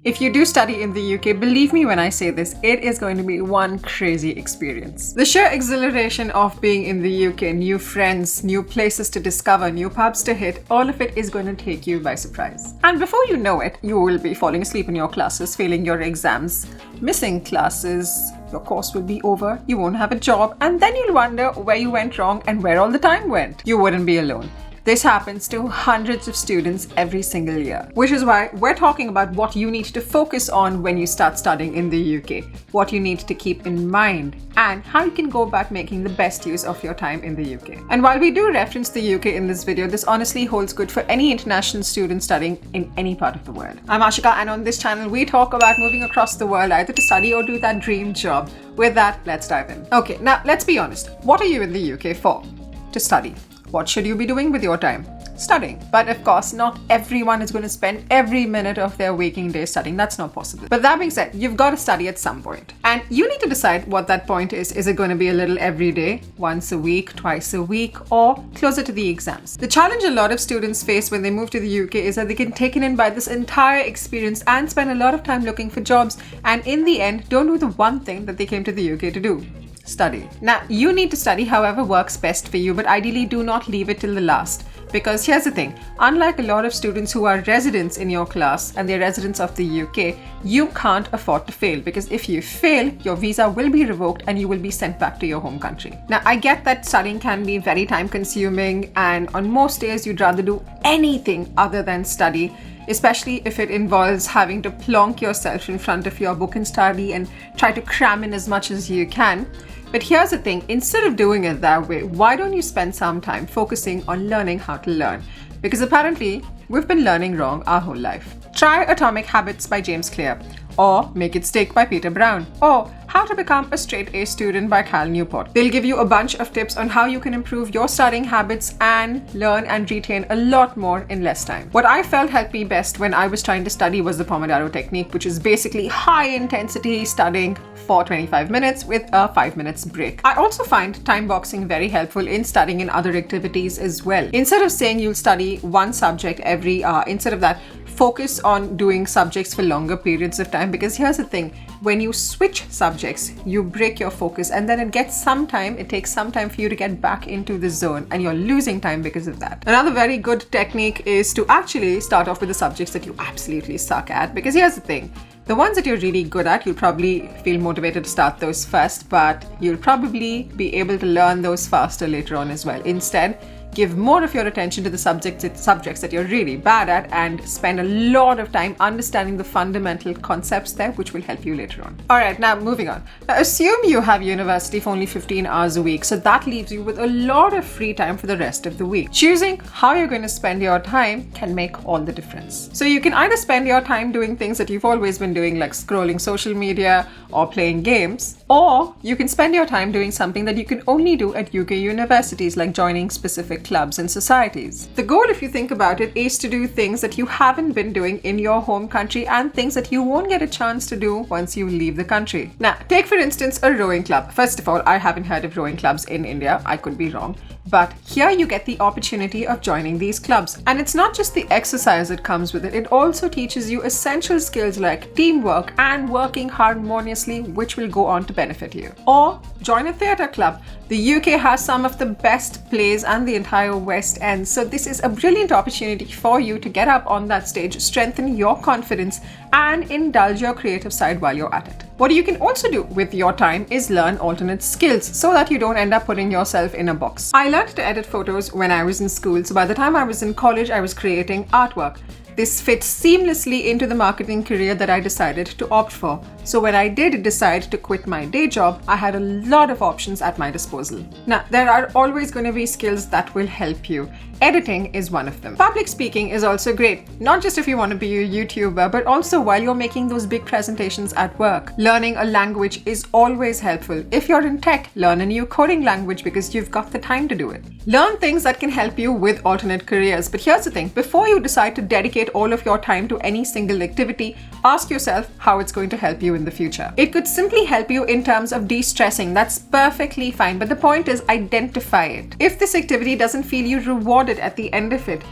If you do study in the UK, believe me when I say this, it is going to be one crazy experience. The sheer exhilaration of being in the UK, new friends, new places to discover, new pubs to hit, all of it is going to take you by surprise. And before you know it, you will be falling asleep in your classes, failing your exams, missing classes, your course will be over, you won't have a job, and then you'll wonder where you went wrong and where all the time went. You wouldn't be alone. This happens to hundreds of students every single year, which is why we're talking about what you need to focus on when you start studying in the UK, what you need to keep in mind, and how you can go about making the best use of your time in the UK. And while we do reference the UK in this video, this honestly holds good for any international student studying in any part of the world. I'm Ashika, and on this channel, we talk about moving across the world either to study or do that dream job. With that, let's dive in. Okay, now let's be honest. What are you in the UK for? To study. What should you be doing with your time? Studying. But of course, not everyone is going to spend every minute of their waking day studying. That's not possible. But that being said, you've got to study at some point. And you need to decide what that point is. Is it going to be a little every day, once a week, twice a week, or closer to the exams? The challenge a lot of students face when they move to the UK is that they get taken in by this entire experience and spend a lot of time looking for jobs, and in the end, don't do the one thing that they came to the UK to do. Study. Now, you need to study however works best for you, but ideally do not leave it till the last. Because here's the thing, unlike a lot of students who are residents in your class and they're residents of the UK, you can't afford to fail, because if you fail, your visa will be revoked and you will be sent back to your home country. Now, I get that studying can be very time consuming, and on most days you'd rather do anything other than study, especially if it involves having to plonk yourself in front of your book and study and try to cram in as much as you can. But here's the thing, instead of doing it that way, why don't you spend some time focusing on learning how to learn? Because apparently, we've been learning wrong our whole life. Try Atomic Habits by James Clear, or Make It Stick by Peter Brown, or How to Become a Straight A Student by Cal Newport. They'll give you a bunch of tips on how you can improve your studying habits and learn and retain a lot more in less time. What I felt helped me best when I was trying to study was the Pomodoro technique, which is basically high intensity studying for 25 minutes with a 5 minutes break. I also find time boxing very helpful in studying in other activities as well. Instead of saying you'll study one subject every hour, instead of that, focus on doing subjects for longer periods of time, because here's the thing, when you switch subjects, you break your focus and then it takes some time for you to get back into the zone, and you're losing time because of that. Another very good technique is to actually start off with the subjects that you absolutely suck at, because here's the thing, the ones that you're really good at, you'll probably feel motivated to start those first, but you'll probably be able to learn those faster later on as well. Instead, give more of your attention to the subjects that you're really bad at, and spend a lot of time understanding the fundamental concepts there, which will help you later on. Alright, now moving on. Now assume you have university for only 15 hours a week, so that leaves you with a lot of free time for the rest of the week. Choosing how you're going to spend your time can make all the difference. So you can either spend your time doing things that you've always been doing, like scrolling social media or playing games, or you can spend your time doing something that you can only do at UK universities, like joining specific clubs and societies. The goal, if you think about it, is to do things that you haven't been doing in your home country and things that you won't get a chance to do once you leave the country. Now, take for instance a rowing club. First of all, I haven't heard of rowing clubs in India. I could be wrong. But here you get the opportunity of joining these clubs. And it's not just the exercise that comes with it. It also teaches you essential skills like teamwork and working harmoniously, which will go on to benefit you. Or join a theatre club. The UK has some of the best plays and the entire West End. So this is a brilliant opportunity for you to get up on that stage, strengthen your confidence, and indulge your creative side while you're at it. What you can also do with your time is learn alternate skills so that you don't end up putting yourself in a box. I learned to edit photos when I was in school, so by the time I was in college, I was creating artwork. This fits seamlessly into the marketing career that I decided to opt for. So when I did decide to quit my day job, I had a lot of options at my disposal. Now, there are always going to be skills that will help you. Editing is one of them. Public speaking is also great, not just if you want to be a YouTuber, but also while you're making those big presentations at work. Learning a language is always helpful. If you're in tech, learn a new coding language because you've got the time to do it. Learn things that can help you with alternate careers. But here's the thing, before you decide to dedicate all of your time to any single activity, ask yourself how it's going to help you in the future. It could simply help you in terms of de-stressing. That's perfectly fine. But the point is, identify it. If this activity doesn't feel you rewarded at the end of it,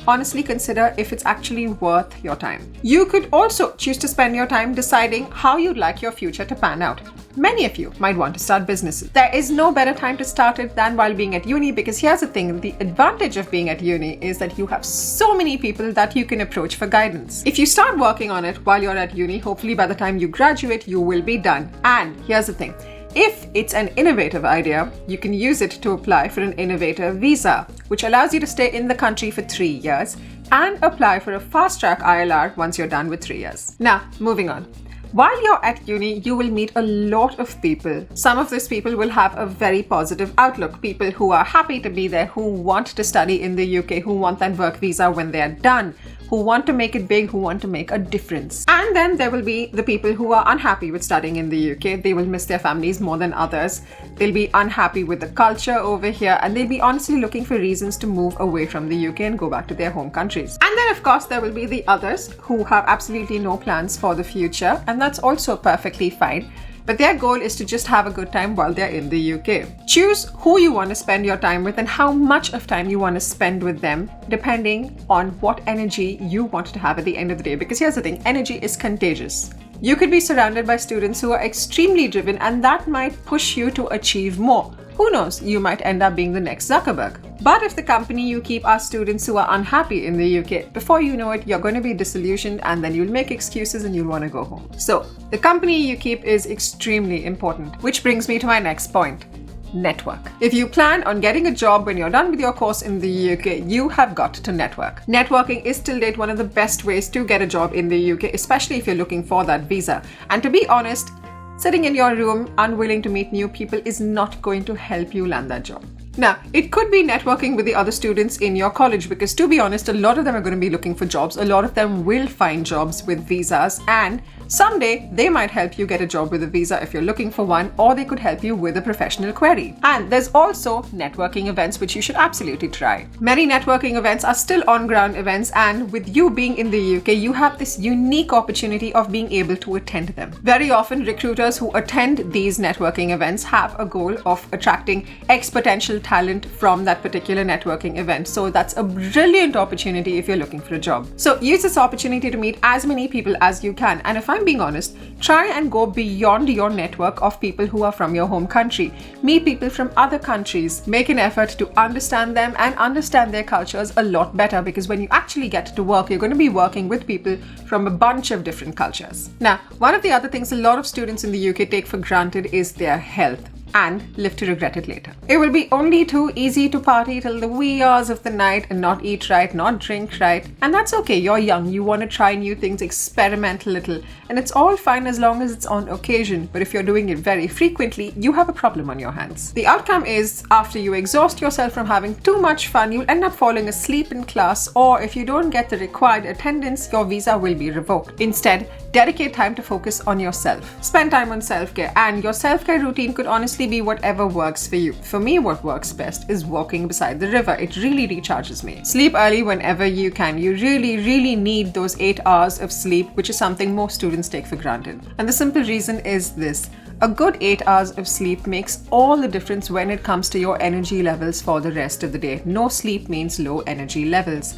honestly consider if it's actually worth your time. You could also choose to spend your time deciding how you'd like your future to pan out. Many of you might want to start businesses. There is no better time to start it than while being at uni, because here's the thing, the advantage of being at uni is that you have so many people that you can approach for guidance. If you start working on it while you're at uni, hopefully by the time you graduate, you will be done. And here's the thing, if it's an innovative idea, you can use it to apply for an innovator visa, which allows you to stay in the country for 3 years and apply for a fast-track ILR once you're done with 3 years. Now, moving on. While you're at uni, you will meet a lot of people. Some of these people will have a very positive outlook. People who are happy to be there, who want to study in the UK, who want that work visa when they're done, who want to make it big, who want to make a difference. And then there will be the people who are unhappy with studying in the UK. They will miss their families more than others. They'll be unhappy with the culture over here, and they'll be honestly looking for reasons to move away from the UK and go back to their home countries. And then of course there will be the others who have absolutely no plans for the future, and that's also perfectly fine. But their goal is to just have a good time while they're in the UK. Choose who you want to spend your time with and how much of time you want to spend with them, depending on what energy you want to have at the end of the day. Because here's the thing, energy is contagious. You could be surrounded by students who are extremely driven, and that might push you to achieve more. Who knows, you might end up being the next Zuckerberg. But if the company you keep are students who are unhappy in the UK, before you know it, you're going to be disillusioned, and then you'll make excuses and you'll want to go home. So, the company you keep is extremely important, which brings me to my next point. Network. If you plan on getting a job when you're done with your course in the UK, you have got to network. Networking is till date one of the best ways to get a job in the UK, especially if you're looking for that visa. And to be honest, sitting in your room unwilling to meet new people is not going to help you land that job. Now, it could be networking with the other students in your college, because to be honest, a lot of them are going to be looking for jobs. A lot of them will find jobs with visas, and someday they might help you get a job with a visa if you're looking for one, or they could help you with a professional query. And there's also networking events which you should absolutely try. Many networking events are still on-ground events, and with you being in the UK, you have this unique opportunity of being able to attend them. Very often, recruiters who attend these networking events have a goal of attracting potential talent from that particular networking event. So that's a brilliant opportunity if you're looking for a job. So use this opportunity to meet as many people as you can. And if I'm being honest, try and go beyond your network of people who are from your home country. Meet people from other countries. Make an effort to understand them and understand their cultures a lot better, because when you actually get to work, you're going to be working with people from a bunch of different cultures. Now, one of the other things a lot of students in the UK take for granted is their health, and live to regret it later. It will be only too easy to party till the wee hours of the night and not eat right, not drink right. And that's okay, you're young, you want to try new things, experiment a little. And it's all fine as long as it's on occasion. But if you're doing it very frequently, you have a problem on your hands. The outcome is, after you exhaust yourself from having too much fun, you'll end up falling asleep in class, or if you don't get the required attendance, your visa will be revoked. Instead, dedicate time to focus on yourself. Spend time on self-care, and your self-care routine could honestly be whatever works for you. For me, what works best is walking beside the river. It really recharges me. Sleep early whenever you can. You really need those 8 hours of sleep, which is something most students take for granted. And the simple reason is this: a good 8 hours of sleep makes all the difference when it comes to your energy levels for the rest of the day. No sleep means low energy levels.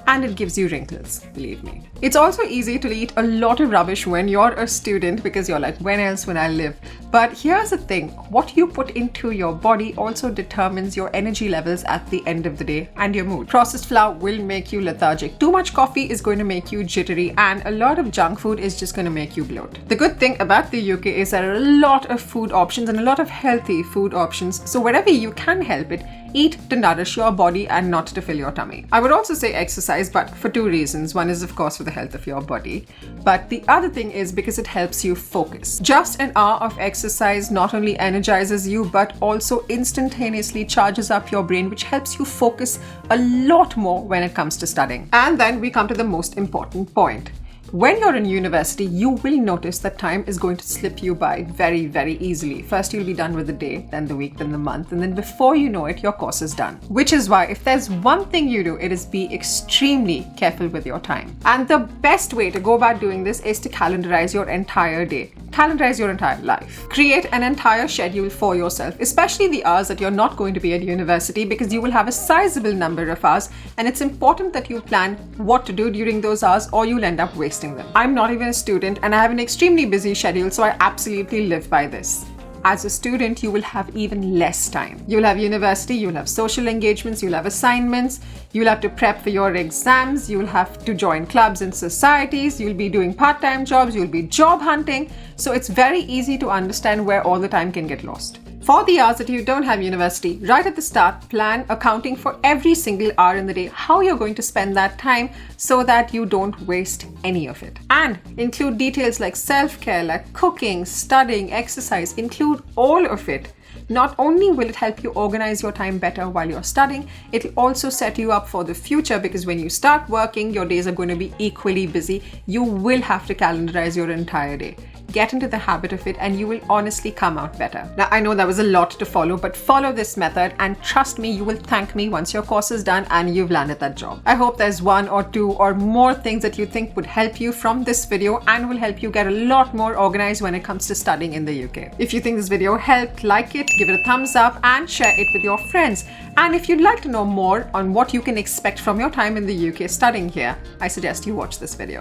And it gives you wrinkles, believe me. It's also easy to eat a lot of rubbish when you're a student, because you're like, when else will I live? But here's the thing, what you put into your body also determines your energy levels at the end of the day and your mood. Processed flour will make you lethargic. Too much coffee is going to make you jittery, and a lot of junk food is just going to make you bloat. The good thing about the UK is there are a lot of food options and a lot of healthy food options. So wherever you can help it, eat to nourish your body and not to fill your tummy. I would also say exercise, but for 2 reasons. One is, of course, for the health of your body. But the other thing is because it helps you focus. Just an hour of exercise not only energizes you, but also instantaneously charges up your brain, which helps you focus a lot more when it comes to studying. And then we come to the most important point. When you're in university, you will notice that time is going to slip you by very easily. First, you'll be done with the day, then the week, then the month, and then before you know it, your course is done. Which is why if there's one thing you do, it is be extremely careful with your time. And the best way to go about doing this is to calendarize your entire day. calendarize your entire life. Create an entire schedule for yourself, especially the hours that you're not going to be at university, because you will have a sizable number of hours, and it's important that you plan what to do during those hours or you'll end up wasting them. I'm not even a student and I have an extremely busy schedule, so I absolutely live by this. As a student, you will have even less time. You'll have university, you'll have social engagements, you'll have assignments, you'll have to prep for your exams, you'll have to join clubs and societies, you'll be doing part-time jobs, you'll be job hunting. So it's very easy to understand where all the time can get lost. For the hours that you don't have university, right at the start, plan accounting for every single hour in the day, how you're going to spend that time so that you don't waste any of it. And include details like self-care, like cooking, studying, exercise, include all of it. Not only will it help you organize your time better while you're studying, it'll also set you up for the future, because when you start working, your days are going to be equally busy. You will have to calendarize your entire day. Get into the habit of it and you will honestly come out better. Now, I know that was a lot to follow, but follow this method and trust me, you will thank me once your course is done and you've landed that job. I hope there's one or two or more things that you think would help you from this video and will help you get a lot more organized when it comes to studying in the UK. If you think this video helped, like it, give it a thumbs up and share it with your friends. And if you'd like to know more on what you can expect from your time in the UK studying here, I suggest you watch this video.